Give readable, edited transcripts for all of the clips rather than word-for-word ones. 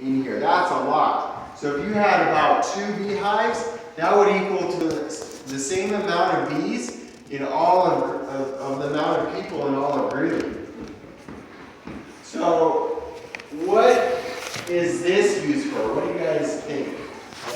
in here. That's a lot. So if you had about 2 beehives, that would equal to the same amount of bees in all of the amount of people in all of Greeley. So what is this used for? What do you guys think?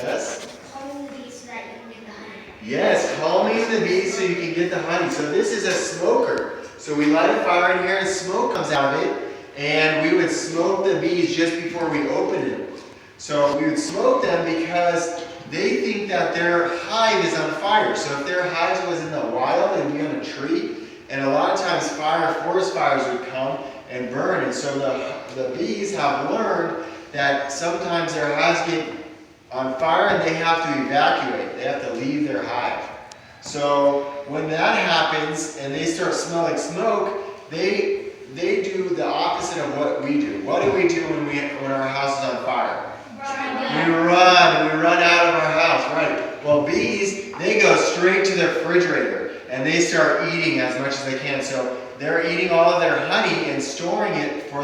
Yes? Calming the bees so that you can get the honey. Yes, calming the bees so you can get the honey. So this is a smoker. So we light a fire in here and smoke comes out of it. And we would smoke the bees just before we opened it. So we would smoke them because they think that their hive is on fire. So if their hive was in the wild, it would be on a tree. And a lot of times forest fires would come and burn. And so the bees have learned that sometimes their hives get on fire and they have to evacuate. They have to leave their hive. So when that happens and they start smelling smoke, they do the opposite of what we do. What do we do when our house is on fire? We run out of our house, right? Well, bees, they go straight to the refrigerator and they start eating as much as they can. So they're eating all of their honey and storing it for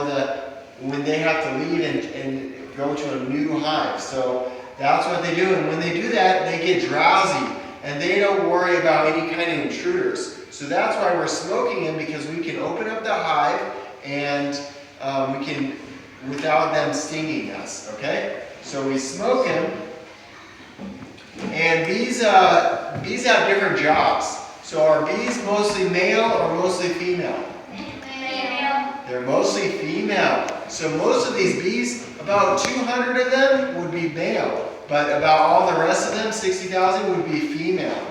when they have to leave and go to a new hive. So that's what they do. And when they do that, they get drowsy and they don't worry about any kind of intruders. So that's why we're smoking them, because we can open up the hive and we can, without them stinging us, okay? So we smoke them, and bees have different jobs. So are bees mostly male or mostly female? Male. They're mostly female. So most of these bees, about 200 of them would be male, but about all the rest of them, 60,000, would be female.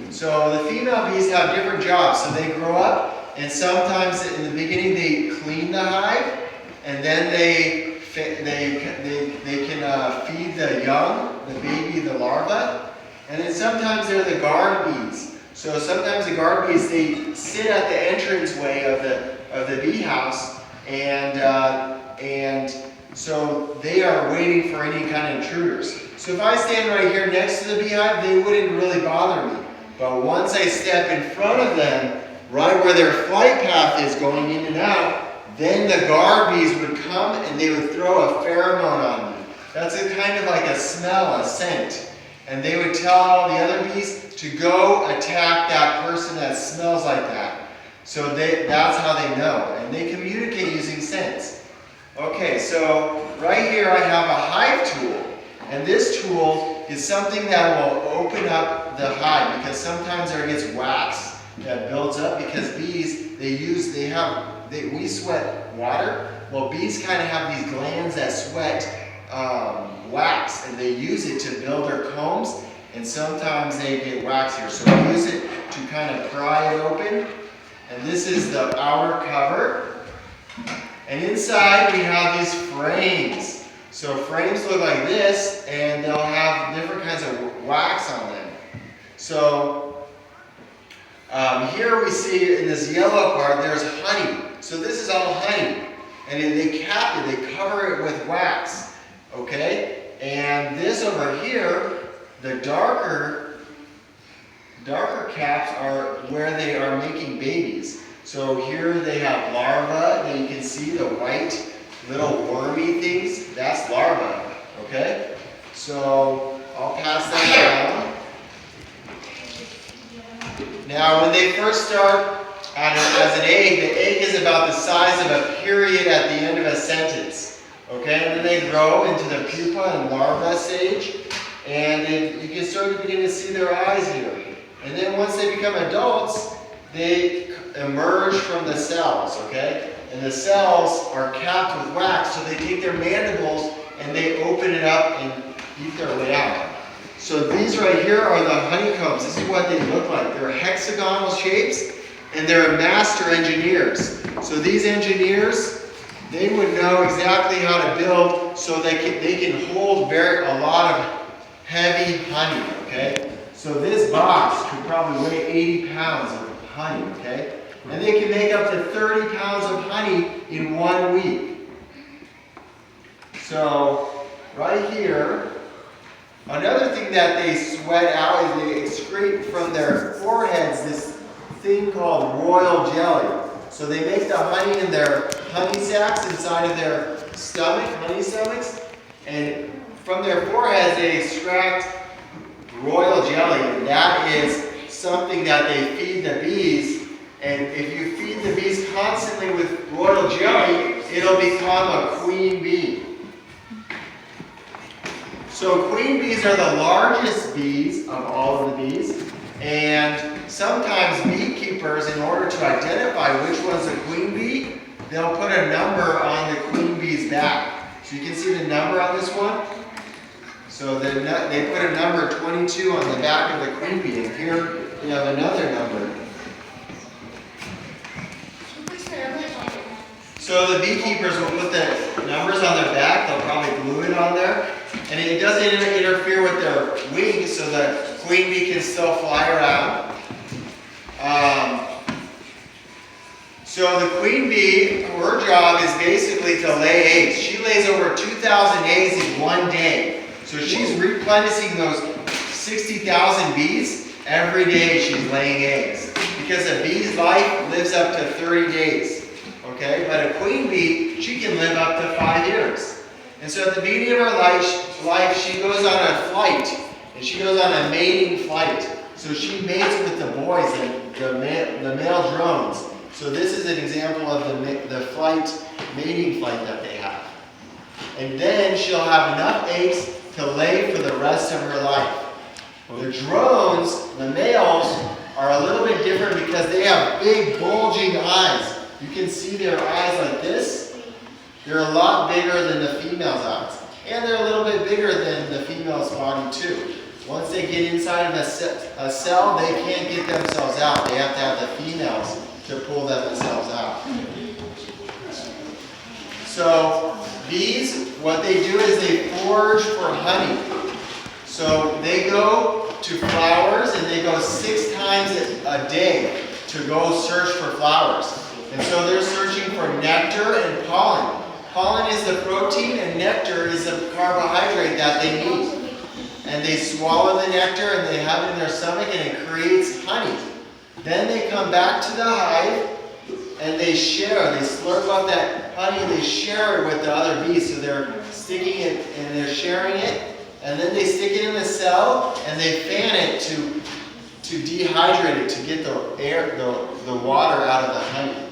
So the female bees have different jobs. So they grow up, and sometimes in the beginning they clean the hive, and then they can feed the young, the baby, the larva, and then sometimes they're the guard bees. So sometimes the guard bees, they sit at the entranceway of the bee house, and so they are waiting for any kind of intruders. So if I stand right here next to the beehive, they wouldn't really bother me. But once I step in front of them, right where their flight path is going in and out, then the guard bees would come and they would throw a pheromone on me. That's a kind of like a smell, a scent. And they would tell all the other bees to go attack that person that smells like that. So that's how they know. And they communicate using scents. Okay, so right here I have a hive tool. And this tool is something that will open up the hive, because sometimes there gets wax that builds up, because bees, we sweat water. Well, bees kind of have these glands that sweat wax, and they use it to build their combs, and sometimes they get wax here. So we use it to kind of pry it open. And this is the outer cover. And inside we have these frames. So frames look like this, and they'll have different kinds of wax on them. So here we see in this yellow part, there's honey. So this is all honey. And they cap it, they cover it with wax. Okay? And this over here, the darker caps are where they are making babies. So here they have larvae, and you can see the white little wormy things. That's larvae. Okay? So I'll pass that down. Now when they first start as an egg, the egg is about the size of a period at the end of a sentence. Okay? And then they grow into the pupa and larva stage. And then you can start to begin to see their eyes here. And then once they become adults, they emerge from the cells, okay? And the cells are capped with wax, so they take their mandibles and they open it up and eat their way out. So these right here are the honeycombs. This is what they look like. They're hexagonal shapes, and they're master engineers. So these engineers, they would know exactly how to build so they can hold a lot of heavy honey, okay? So this box could probably weigh 80 pounds of honey, okay? And they can make up to 30 pounds of honey in 1 week. So right here, another thing that they sweat out is they excrete from their foreheads this thing called royal jelly. So they make the honey in their honey sacs inside of their honey stomachs, from their foreheads they extract royal jelly, and that is something that they feed the bees. And if you feed the bees constantly with royal jelly, it'll become a queen bee. So queen bees are the largest bees of all of the bees, and sometimes beekeepers, in order to identify which one's a queen bee, they'll put a number on the queen bee's back. So you can see the number on this one. So they put a number 22 on the back of the queen bee, and here we have another number. So the beekeepers will put the numbers on their back, they'll probably glue it on there, and it doesn't interfere with their wings, so the queen bee can still fly around. So the queen bee, her job is basically to lay eggs. She lays over 2,000 eggs in one day. So she's replenishing those 60,000 bees. Every day she's laying eggs. Because a bee's life lives up to 30 days. Okay, but a queen bee, she can live up to 5 years. And so at the beginning of her life, she goes on a flight, and she goes on a mating flight. So she mates with the boys, the male drones. So this is an example of the mating flight that they have. And then she'll have enough eggs to lay for the rest of her life. The drones, the males, are a little bit different because they have big bulging eyes. You can see their eyes like this. They're a lot bigger than the female's eyes. And they're a little bit bigger than the female's body too. Once they get inside of a cell, they can't get themselves out. They have to have the females to pull themselves out. So bees, what they do is they forage for honey. So they go to flowers and they go 6 times a day to go search for flowers. And so they're searching for nectar and pollen. Pollen is the protein and nectar is the carbohydrate that they need. And they swallow the nectar and they have it in their stomach and it creates honey. Then they come back to the hive and they share. They slurp up that honey and they share it with the other bees. So they're sticking it and they're sharing it. And then they stick it in the cell and they fan it to dehydrate it, to get the water out of the honey.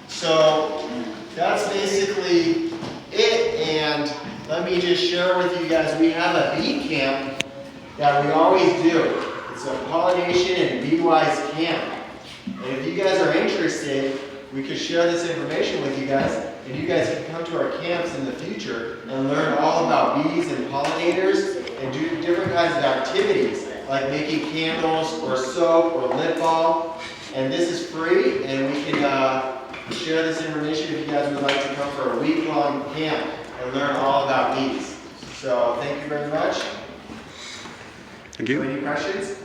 So that's basically it. And let me just share with you guys, we have a bee camp that we always do. It's a pollination and bee-wise camp. And if you guys are interested, we could share this information with you guys, and you guys can come to our camps in the future and learn all about bees and pollinators and do different kinds of activities, like making candles or soap or lip balm. And this is free, and we can share this information if you guys would like to come for a week-long camp and learn all about bees. So thank you very much. Thank you. Any questions?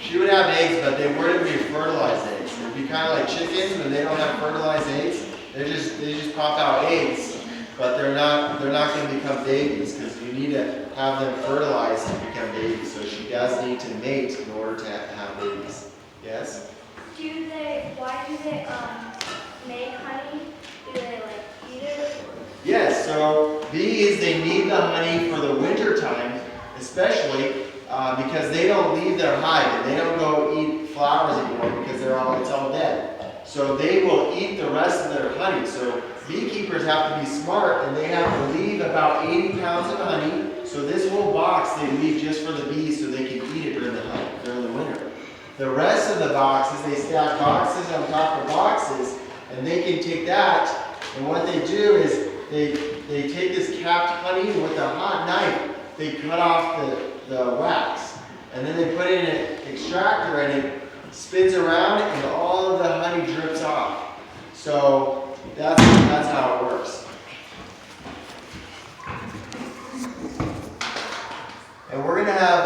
She would have eggs, but they wouldn't be fertilized eggs. It'd be kind of like chickens when they don't have fertilized eggs. They just pop out eggs, but they're not going to become babies because you need to have them fertilized to become babies. So she does need to mate in order to have babies. Yes? Why do they make honey? Do they like eat it? Yes, so bees, they need the honey for the winter time, especially because they don't leave their hive and they don't go eat flowers anymore because it's all dead. So they will eat the rest of their honey. So beekeepers have to be smart and they have to leave about 80 pounds of honey. So this whole box they leave just for the bees so they can eat it during the winter. The rest of the boxes, they stack boxes on top of boxes, and they can take that, and what they do is they take this capped honey and with a hot knife, they cut off the wax. And then they put it in an extractor and it spins around and all of the honey drips off. So that's how it works. And we're gonna have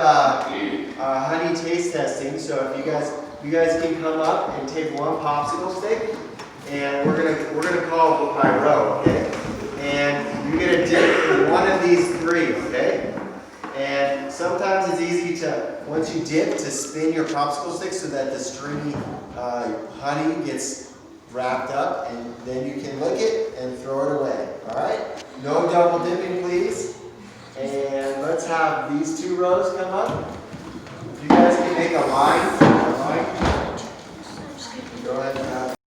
honey taste testing. So if you guys can come up and take one popsicle stick, and we're gonna call by row, okay? And you're gonna dip in one of these 3, okay? And sometimes it's easy to, once you dip, to spin your popsicle stick so that the stringy honey gets wrapped up, and then you can lick it and throw it away. All right? No double dipping, please. And let's have these 2 rows come up. If you guys can make a line, go ahead and have